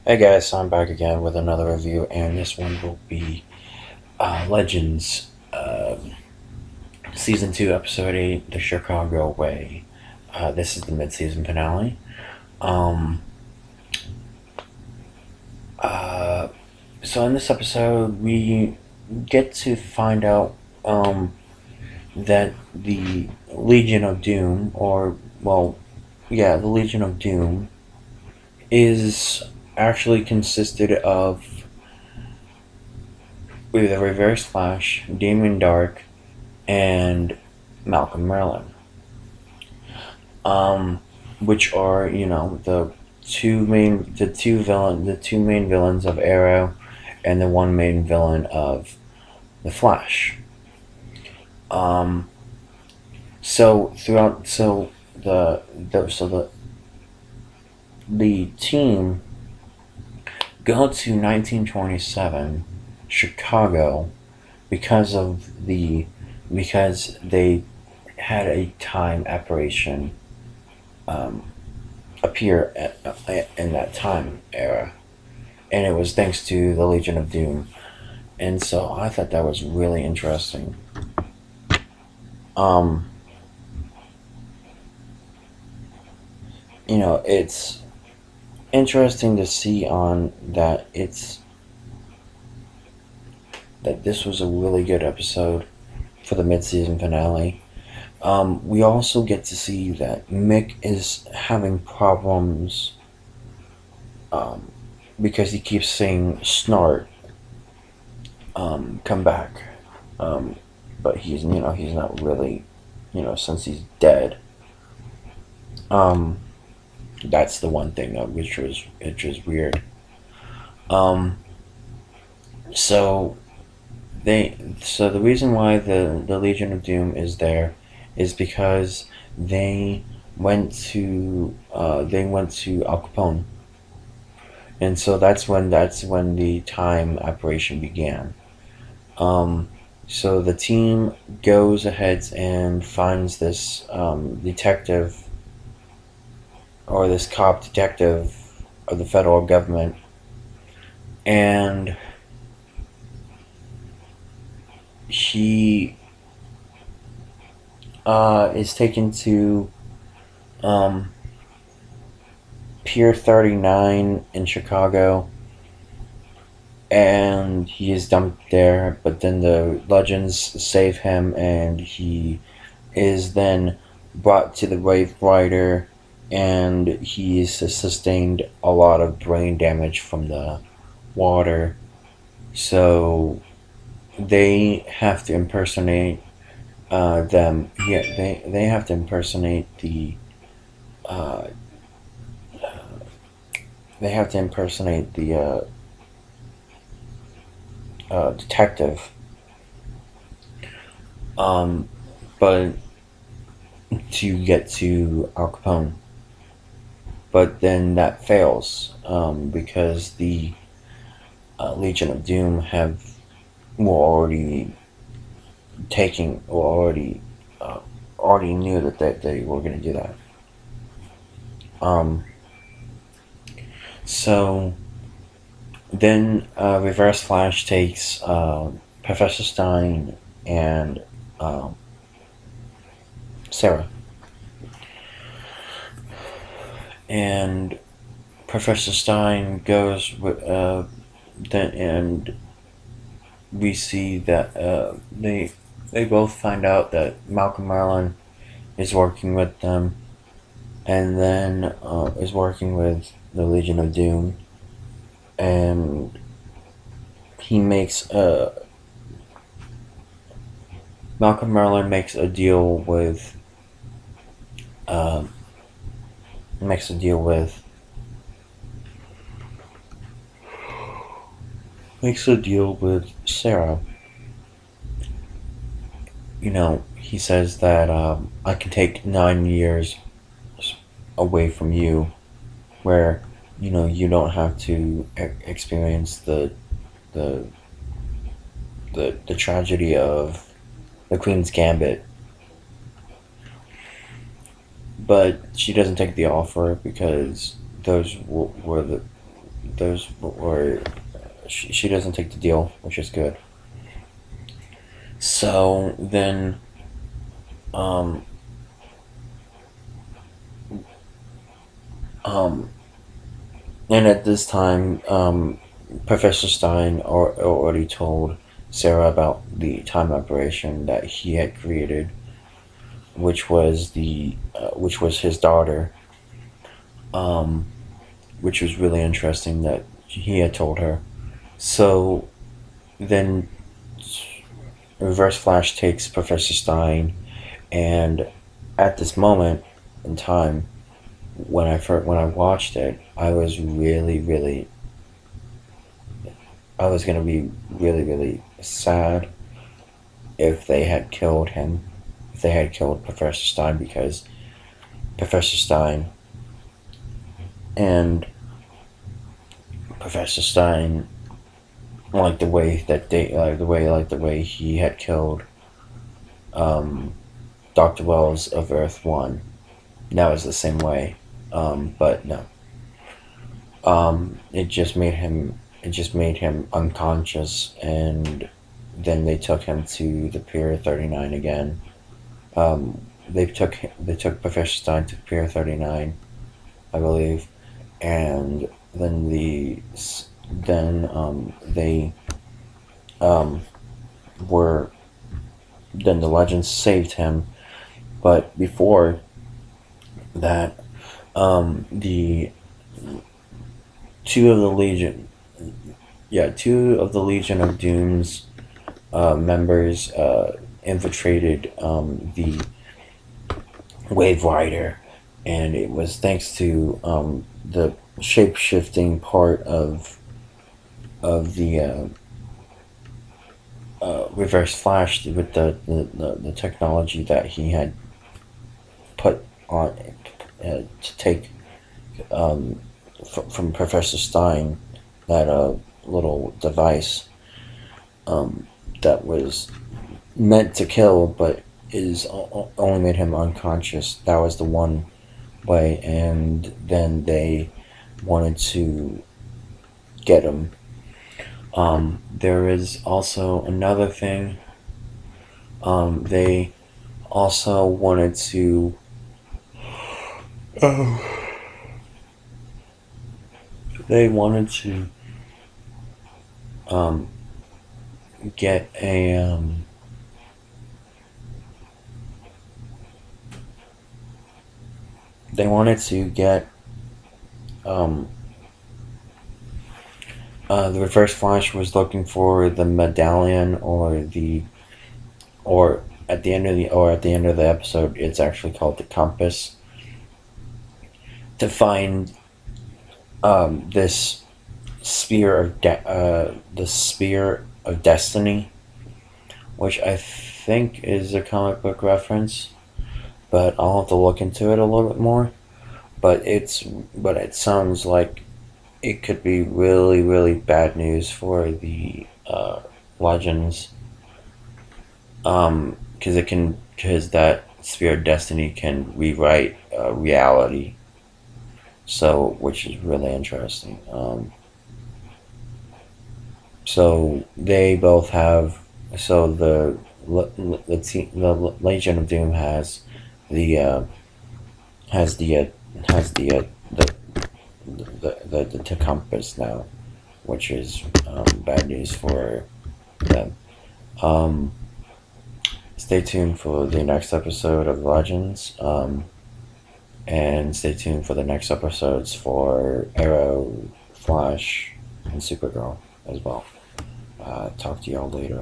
Hey guys, so I'm back again with another review, and this one will be Legends, Season 2, Episode 8, The Chicago Way. This is the mid-season finale. Um, uh, so in this episode, we get to find out that the Legion of Doom, the Legion of Doom, is actually consisted of with a Reverse Flash, Damon Dark, and Malcolm Merlin, um, which are the two main villains of Arrow, and the one main villain of the Flash. Um, so throughout, so the team go to 1927 Chicago because they had a time apparition um, appear in that time era, and it was thanks to the Legion of Doom. And so I thought that was really interesting. Um, it's interesting to see on that this was a really good episode for the mid-season finale. We also get to see that Mick is having problems um, because he keeps saying snort, come back. Um, but he's not really, since he's dead. Um, that's the one thing which was weird. Um, so so the reason why the Legion of Doom is there is because they went to Al Capone, and so that's when the time operation began. Um, so the team goes ahead and finds this detective, or this cop detective of the federal government, and he is taken to um, Pier 39 in Chicago, and he is dumped there. But then the legends save him, and he is then brought to the Wave Rider, and he's sustained a lot of brain damage from the water. So they have to impersonate them. Yeah, they have to impersonate uh, the detective. Um, but to get to Al Capone, but then that fails because the Legion of Doom were already taking or uh, already knew that they were going to do that. Um, so then Reverse Flash takes Professor Stein and um, Sarah, and Professor Stein goes with then, and we see that they both find out that Malcolm Merlin is working with them, and then is working with the Legion of Doom, and he makes Malcolm Merlin uh, makes a deal with Sarah. He says that I can take 9 years away from you, where you don't have to experience the the tragedy of the Queen's Gambit. But she doesn't take the offer because those were those were she doesn't take the deal, which is good. So then, um, um, and at this time, Professor Stein already told Sarah about the time operation that he had created, which was his daughter, um, which was really interesting that he had told her. So then, Reverse Flash takes Professor Stein, and at this moment in time, when I watched it, I was gonna be really sad if they had killed him, if they had killed Professor Stein, because Professor Stein and Professor Stein like the way that they like the way he had killed um, Dr. Wells of Earth One. That was the same way, but no. It just made him unconscious, and then they took him to the Pier 39 again. They took Professor Stein to Pier 39, I believe, and then they um, were then the legends saved him. But before that, the two of the Legion, two of the Legion of Doom's members infiltrated the Wave Rider, and it was thanks to the shape shifting part of the Reverse Flash with the technology that he had put on to take from Professor Stein, that little device that was meant to kill, but only made him unconscious. That was the one way, and then they wanted to get him. There is also another thing. They also wanted to. They wanted to um, get a. They wanted to get the Reverse Flash was looking for the medallion, or at the end of the episode, it's actually called the compass, to find this the spear of destiny, which I think is a comic book reference, but I'll have to look into it a little bit more. But it sounds like it could be really bad news for the Legends, because that Spear of Destiny can rewrite reality. So, which is really interesting. So they both have. So the Legion of Doom the has has the compass now, which is bad news for them. Um, Stay tuned for the next episode of Legends, and stay tuned for the next episodes for Arrow, Flash, and Supergirl as well. Talk to y'all later.